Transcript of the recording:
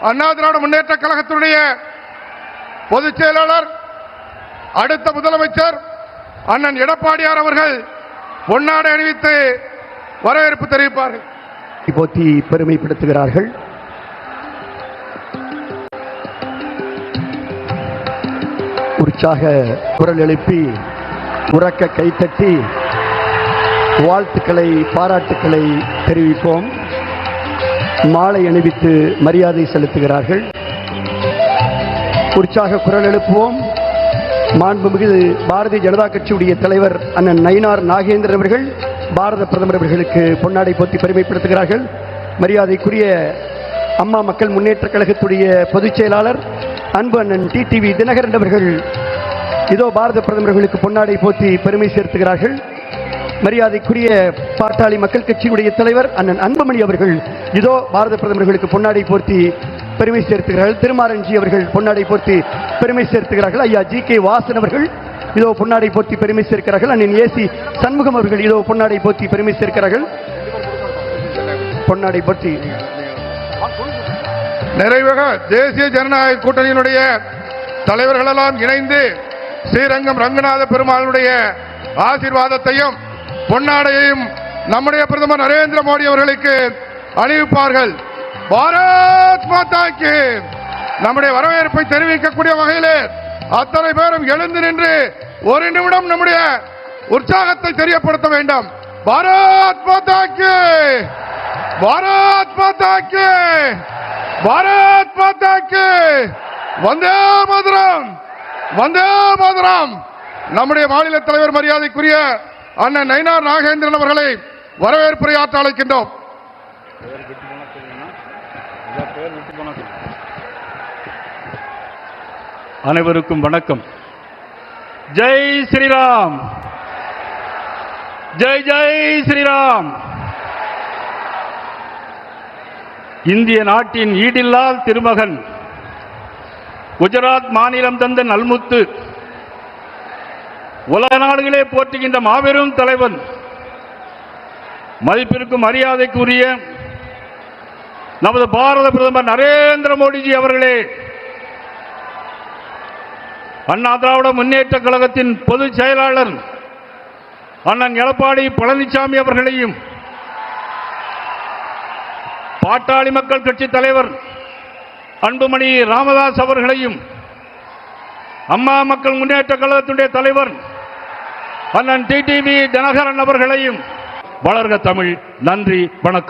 அண்ணா திராவிட முன்னேற்ற கழகத்தினுடைய பொதுச் செயலாளர், அடுத்த முதலமைச்சர் அண்ணன் எடப்பாடியார் அவர்கள் பொன்னாடை அணிவித்து வரவேற்பு தெரிவிப்பார்கள். போற்றி பெருமைப்படுத்துகிறார்கள். உற்சாக குரல் எழுப்பி உறக்க கைத்தட்டி வாழ்த்துக்களை பாராட்டுக்களை தெரிவிப்போம். மாலை அணிவித்து மரியாதை செலுத்துகிறார்கள். உற்சாக குரல் எழுப்புவோம். மாண்புமிகு பாரதிய ஜனதா கட்சியுடைய தலைவர் அண்ணன் நயினார் நாகேந்திரன் அவர்கள் பாரத பிரதமர் அவர்களுக்கு பொன்னாடை போத்தி பெருமைப்படுத்துகிறார்கள். மரியாதைக்குரிய அம்மா மக்கள் முன்னேற்ற கழகத்துடைய பொதுச் செயலாளர் அன்பு அண்ணன் டிடிவி தினகரன் அவர்கள் இதோ பாரத பிரதமர்களுக்கு பொன்னாடை போத்தி பெருமை சேர்த்துகிறார்கள். மரியாதைக்குரிய பாட்டாளி மக்கள் கட்சியுடைய தலைவர் அண்ணன் அன்புமணி அவர்கள் இதோ பாரத பிரதமர்களுக்கு பொன்னாடை போர்த்தி பெருமை சேர்த்துகிறார்கள். திருமாரஞ்சி அவர்கள் பொன்னாடை போர்த்தி பெருமை சேர்த்துகிறார்கள். ஐயா ஜி கே வாசன் அவர்கள் இதோ பொன்னாடை போர்த்தி பெருமை சேர்க்கிறார்கள். அண்ணன் ஏசி சண்முகம் அவர்கள் இதோ பொன்னாடை போர்த்தி பெருமை சேர்க்கிறார்கள். பொன்னாடை போர்த்தி நிறைவாக தேசிய ஜனநாயக கூட்டணியினுடைய தலைவர்களெல்லாம் இணைந்து ஸ்ரீரங்கம் ரங்கநாத பெருமாளுடைய ஆசீர்வாதத்தையும் பொன்னாடையையும் நம்முடைய பிரதமர் நரேந்திர மோடி அவர்களுக்கு அணிவிப்பார்கள். பாரத் மாதாக்கு நம்முடைய வரவேற்பை தெரிவிக்கக்கூடிய வகையில் அத்தனை பேரும் எழுந்து நின்று ஒரு நிமிடம் நம்முடைய உற்சாகத்தை தெரியப்படுத்த வேண்டும். பாரத் மாதாக்கு, பாரத் மாதாக்கு, பாரத் மாதாக்கு, வந்தே மாதரம், வந்தே மாதரம். நம்முடைய மாநில தலைவர் மரியாதைக்குரிய அண்ணன் நயினார் நாகேந்திரன் அவர்களை வரவேற்புரையாற்ற அழைக்கின்றோம். அனைவருக்கும் வணக்கம். ஜெய் ஸ்ரீராம், ஜெய் ஜெய் ஸ்ரீராம். இந்திய நாட்டின் ஈடில்லா திருமகன், குஜராத் மாநிலம் தந்த நல்முத்து, உலக நாடுகளே போற்றுகின்ற மாபெரும் தலைவன், மதிப்பிற்கும் மரியாதைக்குரிய நமது பாரத பிரதமர் நரேந்திர மோடிஜி அவர்களே, அண்ணா திராவிட முன்னேற்ற கழகத்தின் பொதுச் செயலாளர் அண்ணன் எடப்பாடி பழனிசாமி அவர்களையும், பாட்டாளி மக்கள் கட்சி தலைவர் அன்புமணி ராமதாஸ் அவர்களையும், அம்மா மக்கள் முன்னேற்ற கழகத்துடைய தலைவர் அண்ணன் டிடிவி தினகரன் அவர்களையும் வளர்க தமிழ். நன்றி, வணக்கம்.